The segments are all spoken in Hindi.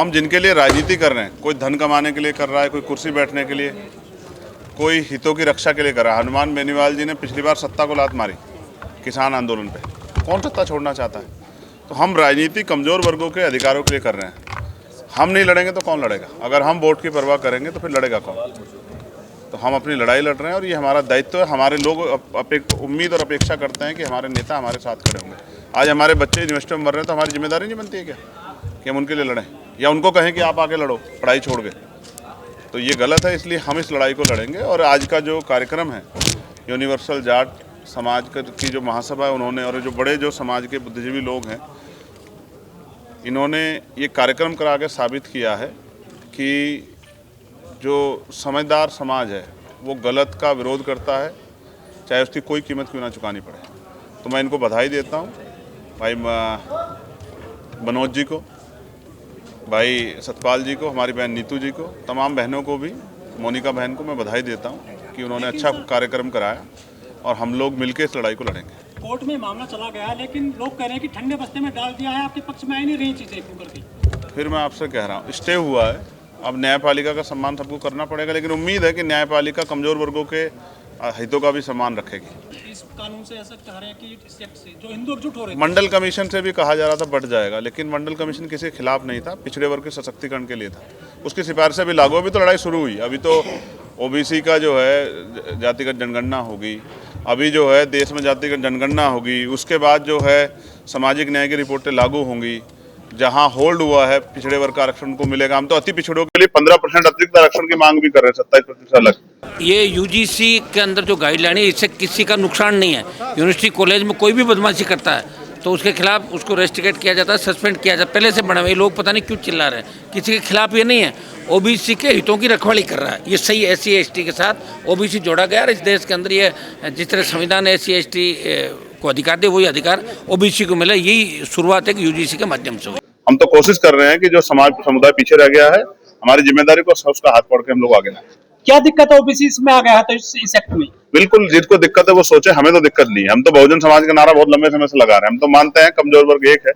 हम जिनके लिए राजनीति कर रहे हैं, कोई धन कमाने के लिए कर रहा है, कोई कुर्सी बैठने के लिए, कोई हितों की रक्षा के लिए कर रहा है। हनुमान बेनीवाल जी ने पिछली बार सत्ता को लात मारी किसान आंदोलन पे, कौन सत्ता छोड़ना चाहता है? तो हम राजनीति कमज़ोर वर्गों के अधिकारों के लिए कर रहे हैं। हम नहीं लड़ेंगे तो कौन लड़ेगा? अगर हम वोट की परवाह करेंगे तो फिर लड़ेगा कौन? तो हम अपनी लड़ाई लड़ रहे हैं और ये हमारा दायित्व है। हमारे लोग उम्मीद और अपेक्षा करते हैं कि हमारे नेता हमारे साथ खड़े होंगे। आज हमारे बच्चे यूनिवर्सिटी में मर रहे हैं तो हमारी जिम्मेदारी नहीं बनती है क्या कि हम उनके लिए लड़ें या उनको कहें कि आप आके लड़ो पढ़ाई छोड़ के? तो ये गलत है, इसलिए हम इस लड़ाई को लड़ेंगे। और आज का जो कार्यक्रम है, यूनिवर्सल जाट समाज की जो महासभा है उन्होंने, और जो बड़े जो समाज के बुद्धिजीवी लोग हैं, इन्होंने ये कार्यक्रम करा के साबित किया है कि जो समझदार समाज है वो गलत का विरोध करता है, चाहे उसकी कोई कीमत क्यों ना चुकानी पड़े। तो मैं इनको बधाई देता हूँ, भाई मनोज जी को, भाई सतपाल जी को, हमारी बहन नीतू जी को, तमाम बहनों को भी, मोनिका बहन को मैं बधाई देता हूँ कि उन्होंने अच्छा कार्यक्रम कराया और हम लोग मिलकर इस लड़ाई को लड़ेंगे। कोर्ट में मामला चला गया, लेकिन लोग कह रहे हैं कि ठंडे बस्ते में डाल दिया है, आपके पक्ष में आई नहीं रही चीज़ें क्यों करती? फिर मैं आपसे कह रहा हूँ, स्टे हुआ है, अब न्यायपालिका का सम्मान सबको करना पड़ेगा, लेकिन उम्मीद है कि न्यायपालिका कमज़ोर वर्गों के हितों का भी सम्मान रखेगी। इस कानून से ऐसा चाह रहे हैं कि इस एक्ट से जो हिंदू एकजुट हो रहे थे, मंडल कमीशन से भी कहा जा रहा था बढ़ जाएगा, लेकिन मंडल कमीशन किसी के खिलाफ नहीं था, पिछड़े वर्ग के सशक्तिकरण के लिए था। उसकी सिफारिशें भी लागू, अभी तो लड़ाई शुरू हुई। अभी तो ओबीसी का जो है जातिगत जनगणना होगी, अभी जो है देश में जातिगत जनगणना होगी, उसके बाद जो है सामाजिक न्याय की रिपोर्टें लागू होंगी। जहां होल्ड हुआ है पिछड़े वर्ग का आरक्षण को मिलेगा। हम तो अति पिछड़ों के लिए 15% अतिरिक्त आरक्षण की मांग भी कर रहे हैं, 27% अलग। ये यूजीसी के अंदर जो गाइडलाइन है, इससे किसी का नुकसान नहीं है। यूनिवर्सिटी कॉलेज में कोई भी बदमाशी करता है तो उसके खिलाफ उसको रेस्ट्रिकेट किया जाता है, सस्पेंड किया जाता है। पहले से बना हुआ, ये लोग पता नहीं क्यों चिल्ला रहे हैं, किसी के खिलाफ ये नहीं है। ओबीसी के हितों की रखवाली कर रहा है, ये सही। एससी एसटी के साथ ओबीसी जोड़ा गया और इस देश के अंदर ये जिस तरह संविधान एससी एसटी को अधिकार दे, वही अधिकार ओबीसी को मिला। यही शुरुआत है कि यूजीसी के माध्यम से हुई। हम तो कोशिश कर रहे हैं कि जो समुदाय पीछे रह गया है, हमारी जिम्मेदारी को उसका हाथ पकड़ के हम लोग आगे लाएं। क्या दिक्कत है ओबीसी इसमें आ गया है तो इस एक्ट में? बिल्कुल, जिसको दिक्कत है वो सोचे, हमें तो दिक्कत नहीं है। हम तो बहुजन समाज का नारा बहुत लंबे समय से लगा रहे हैं। हम तो मानते हैं कमजोर वर्ग एक है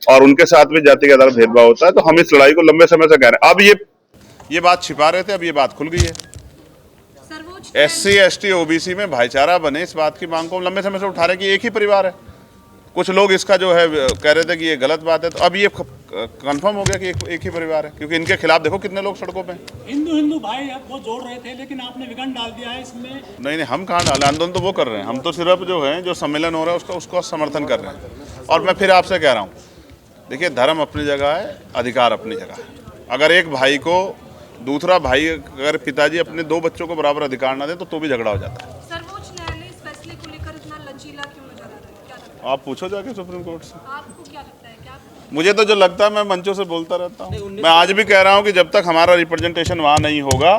और उनके साथ भी जाति के आधार भेदभाव होता है, तो हम इस लड़ाई को लंबे समय से कह रहे हैं। अब ये बात छिपा रहे थे, अब ये बात खुल गई है। एससी एसटी ओबीसी में भाईचारा बने, इस बात की मांग को हम लंबे समय से उठा रहे हैं कि एक ही परिवार है। कुछ लोग इसका जो है कह रहे थे कि ये गलत बात है, तो अब ये कंफर्म हो गया कि एक ही परिवार है, क्योंकि इनके खिलाफ देखो कितने लोग सड़कों पे। हिंदू भाई वो जोड़ रहे थे, लेकिन आपने विघटन डाल दिया है इसमें। नहीं, हम कहाँ डाले, आंदोलन तो वो कर रहे हैं। हम तो सिर्फ जो है जो सम्मेलन हो रहा है उसको समर्थन कर रहे हैं। और मैं फिर आपसे कह रहा हूँ, देखिए, धर्म अपनी जगह है, अधिकार अपनी जगह है। अगर एक भाई को दूसरा भाई, अगर पिताजी अपने 2 बच्चों को बराबर अधिकार ना दे तो भी झगड़ा हो जाता है। सर्वोच्च न्यायालय इस फैसले को लेकर इतना लचीला क्यों नजर आ रहा है? क्या लगता है? आप पूछो जाके सुप्रीम कोर्ट से। आपको क्या लगता है? क्या मुझे तो जो लगता है, मैं मंचों से बोलता रहता हूँ। मैं आज भी कह रहा हूँ कि जब तक हमारा रिप्रेजेंटेशन वहाँ नहीं होगा,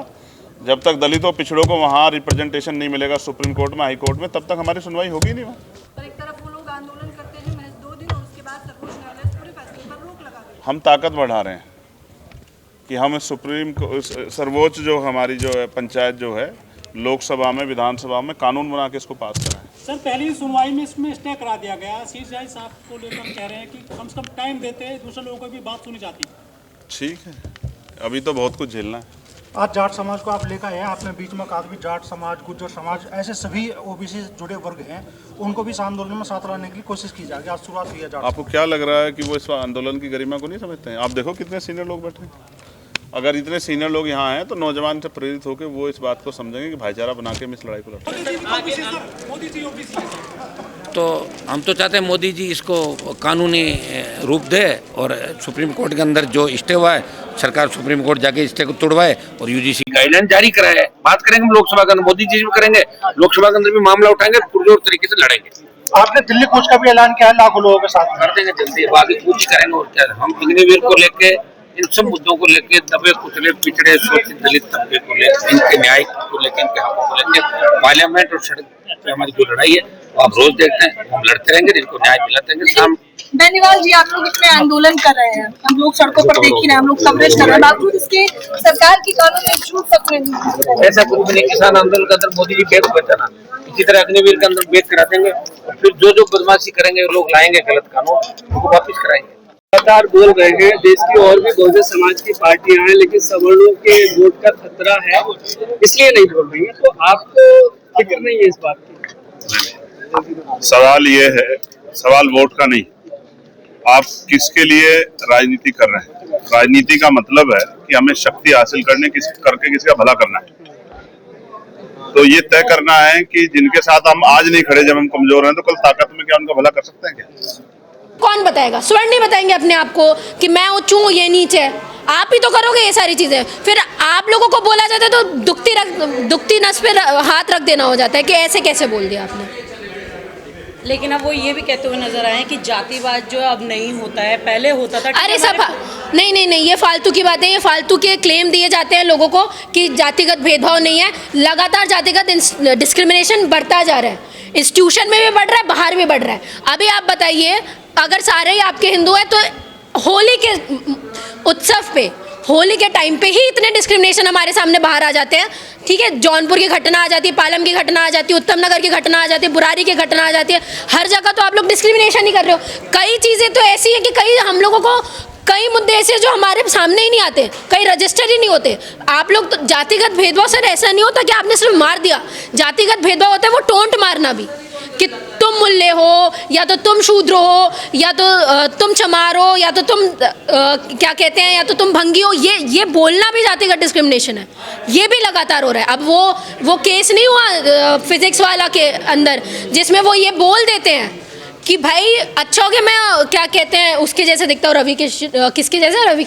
जब तक दलितों पिछड़ों को वहाँ रिप्रेजेंटेशन नहीं मिलेगा सुप्रीम कोर्ट में, हाई कोर्ट में, तब तक हमारी सुनवाई होगी नहीं वहाँ। पर एक तरफ वो लोग आंदोलन करते हैं महज 2 दिन और उसके बाद सर्वोच्च न्यायालय इस पूरे फैसले पर रोक लगा देता है। हम ताकत बढ़ा रहे हैं कि हम सर्वोच्च जो हमारी जो है पंचायत जो है, लोकसभा में, विधानसभा में कानून बना के इसको पास कराएं। सर, पहली सुनवाई में इसमें स्टे करा दिया गया। चीफ जज साहब को लेकर कह रहे हैं कि कम से कम टाइम देते, दूसरे लोगों की भी बात सुनी जाती। ठीक है, अभी तो बहुत कुछ झेलना है। आज जाट समाज को आप लेकर आए हैं, आपने बीच में कहा भी जाट समाज, गुर्जर समाज, ऐसे सभी ओबीसी से जुड़े वर्ग हैं, उनको भी इस आंदोलन में साथ लाने की कोशिश की जाएगी। आज शुरुआत हुई है जाट। आपको क्या लग रहा है कि वो इस आंदोलन की गरिमा को नहीं समझते हैं? आप देखो कितने सीनियर लोग बैठे हैं। अगर इतने सीनियर लोग यहाँ हैं तो नौजवान से प्रेरित होकर वो इस बात को समझेंगे कि भाईचारा बना के हम इस लड़ाई को लड़ेंगे। तो हम तो चाहते हैं मोदी जी इसको कानूनी रूप दे और सुप्रीम कोर्ट के अंदर जो स्टे हुआ है, सरकार सुप्रीम कोर्ट जाके स्टे को तोड़वाए और यूजीसी गाइडलाइन जारी कराए। बात करेंगे हम लोकसभा के अंदर, मोदी जी भी करेंगे, लोकसभा के अंदर भी मामला उठाएंगे, पुरजोर तरीके से लड़ेंगे। आपने दिल्ली कूच का भी ऐलान किया है, लाखों लोगों के साथ कर देंगे जल्दी, आगे कूच करेंगे। और क्या, हम अग्निवीर को लेके, इन सब मुद्दों को लेके, दबे कुचले पिछड़े शोषित दलित तबके को लेकर, इनके न्याय को लेकर, इनके हकों को लेकर पार्लियामेंट और सड़क पे हमारी जो लड़ाई है वो आप रोज देखते हैं। हम लड़ते रहेंगे, जिनको न्याय दिलाते रहेंगे। बेनीवाल जी, आप लोग इतने आंदोलन कर रहे हैं, हम लोग सड़कों पर देख ही रहे हैं, हम लोग कवरेज कर रहे हैं, बावजूद इसके सरकार की कानून में छूट सकते हैं। ऐसा कुछ नहीं। किसान आंदोलन के अंदर मोदी जी बेच बचाना, इसी तरह अग्निवीर के अंदर बेच करा देंगे, फिर जो बदमाशी करेंगे लोग लाएंगे गलत कानून, उनको वापिस कराएंगे। लगातार बोल रहे हैं देश की और भी बहुजन समाज की पार्टियां हैं, लेकिन सवर्णों के वोट का खतरा है, इसलिए नहीं बोल रही हैं। तो आपको फिक्र नहीं है इस बात की? सवाल ये है, सवाल वोट का नहीं, आप किसके लिए राजनीति कर रहे हैं। राजनीति का मतलब है कि हमें शक्ति हासिल करके किसी का भला करना है। तो ये तय करना है कि जिनके साथ हम आज नहीं खड़े, जब हम कमजोर हैं, तो कल ताकत में क्या उनका भला कर सकते हैं क्या? कौन बताएगा? स्वर्ण नहीं बताएंगे अपने आप को कि मैं ऊंच हूं ये नीचे है। आप ही तो करोगे ये सारी चीजें। फिर आप लोगों को बोला जाता है तो दुखती नस पे हाथ रख देना हो जाता है कि ऐसे कैसे बोल दिया आपने। लेकिन अब वो ये भी कहते हुए नजर आए कि जातिवाद जो अब नहीं होता है, पहले होता था। अरे सब नहीं, ये फालतू की बातें, ये फालतू के क्लेम दिए जाते हैं लोगों को कि जातिगत भेदभाव नहीं है। लगातार जातिगत डिस्क्रिमिनेशन बढ़ता जा रहा है, इंस्टीट्यूशन में भी बढ़ रहा है, बाहर भी बढ़ रहा है। अभी आप बताइए, अगर सारे ही आपके हिंदू हैं तो होली के उत्सव पे, होली के टाइम पे ही इतने डिस्क्रिमिनेशन हमारे सामने बाहर आ जाते हैं। ठीक है, जौनपुर की घटना आ जाती है, पालम की घटना आ जाती है, उत्तम नगर की घटना आ जाती है, बुरारी की घटना आ जाती है। हर जगह तो आप लोग डिस्क्रिमिनेशन ही कर रहे हो। कई चीज़ें तो ऐसी हैं कि कई हम लोगों को कई मुद्दे ऐसे जो हमारे सामने ही नहीं आते, कई रजिस्टर ही नहीं होते। आप लोग तो जातिगत भेदभाव सर ऐसा नहीं होता कि आपने सिर्फ मार दिया। जातिगत भेदभाव होता है वो टोंट मारना भी, कि तुम मुल्ले हो, या तो तुम शूद्र हो, या तो तुम चमार हो, या तो तुम क्या कहते हैं, या तो तुम भंगी हो। ये बोलना भी जातिगत डिस्क्रिमिनेशन है। ये भी लगातार हो रहा है। अब वो केस नहीं हुआ फिजिक्स वाला के अंदर, जिसमें वो ये बोल देते हैं कि भाई अच्छा हो गया मैं क्या कहते हैं उसके जैसा दिखता हूँ, रवि किशन, किसके जैसा, रवि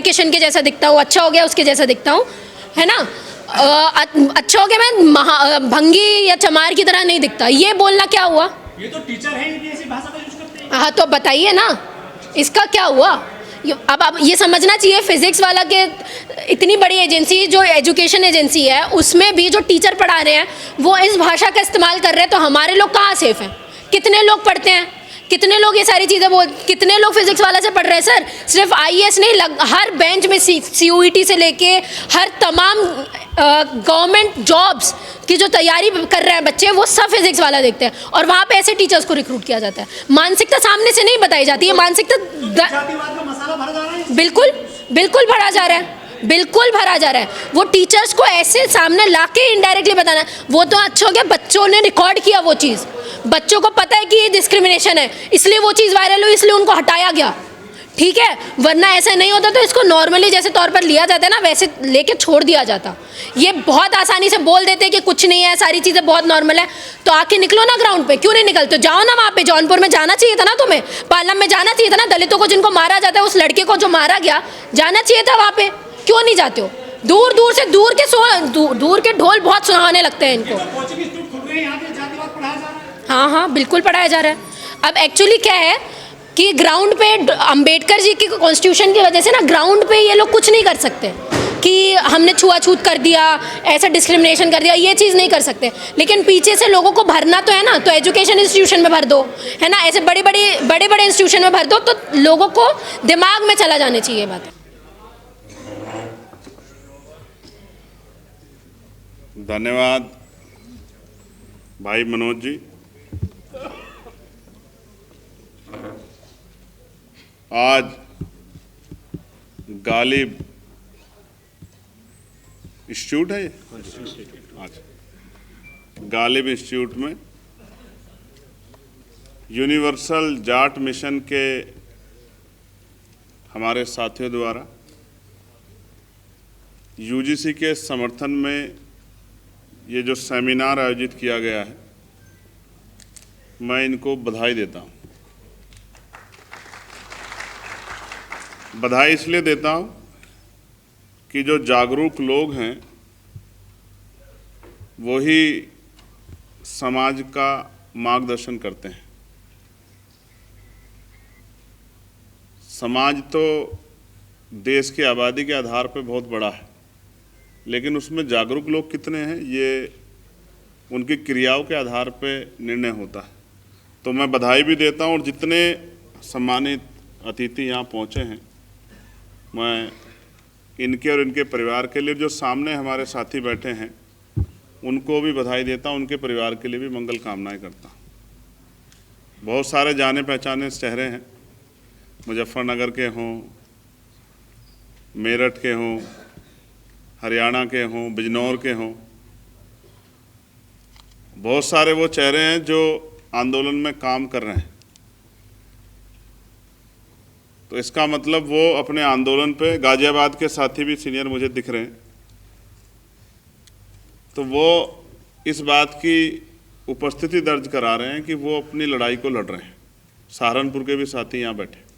किशन के जैसा दिखता हूँ, अच्छा हो गया उसके जैसा दिखता हूँ, है ना। अच्छा हो गया मैं भंगी या चमार की तरह नहीं दिखता। ये बोलना क्या हुआ? ये तो टीचर है, इनकी ऐसी भाषा का यूज करते हैं। हाँ तो बताइए ना, इसका क्या हुआ? अब ये समझना चाहिए, फिजिक्स वाला के इतनी बड़ी एजेंसी जो एजुकेशन एजेंसी है, उसमें भी जो टीचर पढ़ा रहे हैं वो इस भाषा का इस्तेमाल कर रहे हैं, तो हमारे लोग कहाँ सेफ हैं? कितने लोग पढ़ते हैं, कितने लोग ये सारी चीज़ें कितने लोग फिजिक्स वाला से पढ़ रहे हैं सर? सिर्फ आईएएस नहीं, हर बेंच में सीयूईटी से लेके हर तमाम गवर्नमेंट जॉब्स की जो तैयारी कर रहे हैं बच्चे, वो सब फिजिक्स वाला देखते हैं। और वहाँ पे ऐसे टीचर्स को रिक्रूट किया जाता है। मानसिकता सामने से नहीं बताई जाती है, मानसिकता जातिवाद का मसाला भरा जा रहा है। बिल्कुल भरा जा रहा है, बिल्कुल भरा जा रहा है। वो टीचर्स को ऐसे सामने लाके इनडायरेक्टली बताना, वो तो अच्छा हो गया बच्चों ने रिकॉर्ड किया वो चीज़, बच्चों को पता है कि ये डिस्क्रिमिनेशन है, इसलिए वो चीज़ वायरल हुई, इसलिए उनको हटाया गया। ठीक है, वरना ऐसा नहीं होता तो इसको नॉर्मली जैसे तौर पर लिया जाता है ना, वैसे लेके छोड़ दिया जाता। ये बहुत आसानी से बोल देते हैं कि कुछ नहीं है, सारी चीज़ें बहुत नॉर्मल है। तो आके निकलो ना ग्राउंड पे, क्यों नहीं निकलते? जाओ ना वहाँ पे, जौनपुर में जाना चाहिए था ना तुम्हें, पालम में जाना चाहिए था ना, दलितों को जिनको मारा जाता है, उस लड़के को जो मारा गया, जाना चाहिए था वहाँ पे। क्यों नहीं जाते हो? दूर दूर के ढोल बहुत सुहाने लगते हैं इनको। कोचिंग इंस्टीट्यूट खुल रहे हैं, यहाँ पे जातिवाद पढ़ाया जा रहा है। हाँ, बिल्कुल पढ़ाया जा रहा है। अब एक्चुअली क्या है कि ग्राउंड पे अंबेडकर जी की कॉन्स्टिट्यूशन की वजह से ना, ग्राउंड पे ये लोग कुछ नहीं कर सकते कि हमने छुआछूत कर दिया, ऐसा डिस्क्रिमिनेशन कर दिया, ये चीज़ नहीं कर सकते। लेकिन पीछे से लोगों को भरना तो है ना, तो एजुकेशन इंस्टीट्यूशन में भर दो, है ना, ऐसे बड़े बड़े इंस्टीट्यूशन में भर दो, तो लोगों को दिमाग में चला जाने चाहिए बात। धन्यवाद भाई मनोज जी। आज गालिब इंस्टीट्यूट है ये, गालिब इंस्टीट्यूट में यूनिवर्सल जाट मिशन के हमारे साथियों द्वारा यूजीसी के समर्थन में ये जो सेमिनार आयोजित किया गया है, मैं इनको बधाई देता हूँ। बधाई इसलिए देता हूँ कि जो जागरूक लोग हैं वही समाज का मार्गदर्शन करते हैं। समाज तो देश की आबादी के आधार पर बहुत बड़ा है, लेकिन उसमें जागरूक लोग कितने हैं ये उनकी क्रियाओं के आधार पर निर्णय होता है। तो मैं बधाई भी देता हूँ, और जितने सम्मानित अतिथि यहाँ पहुँचे हैं, मैं इनके और इनके परिवार के लिए, जो सामने हमारे साथी बैठे हैं, उनको भी बधाई देता हूँ, उनके परिवार के लिए भी मंगल कामनाएं करता हूँ। बहुत सारे जाने पहचाने चेहरे हैं, मुजफ्फरनगर के हों, मेरठ के हों, हरियाणा के हों, बिजनौर के हों, बहुत सारे वो चेहरे हैं जो आंदोलन में काम कर रहे हैं। तो इसका मतलब वो अपने आंदोलन पे, गाजियाबाद के साथी भी सीनियर मुझे दिख रहे हैं, तो वो इस बात की उपस्थिति दर्ज करा रहे हैं कि वो अपनी लड़ाई को लड़ रहे हैं। सहारनपुर के भी साथी यहाँ बैठे।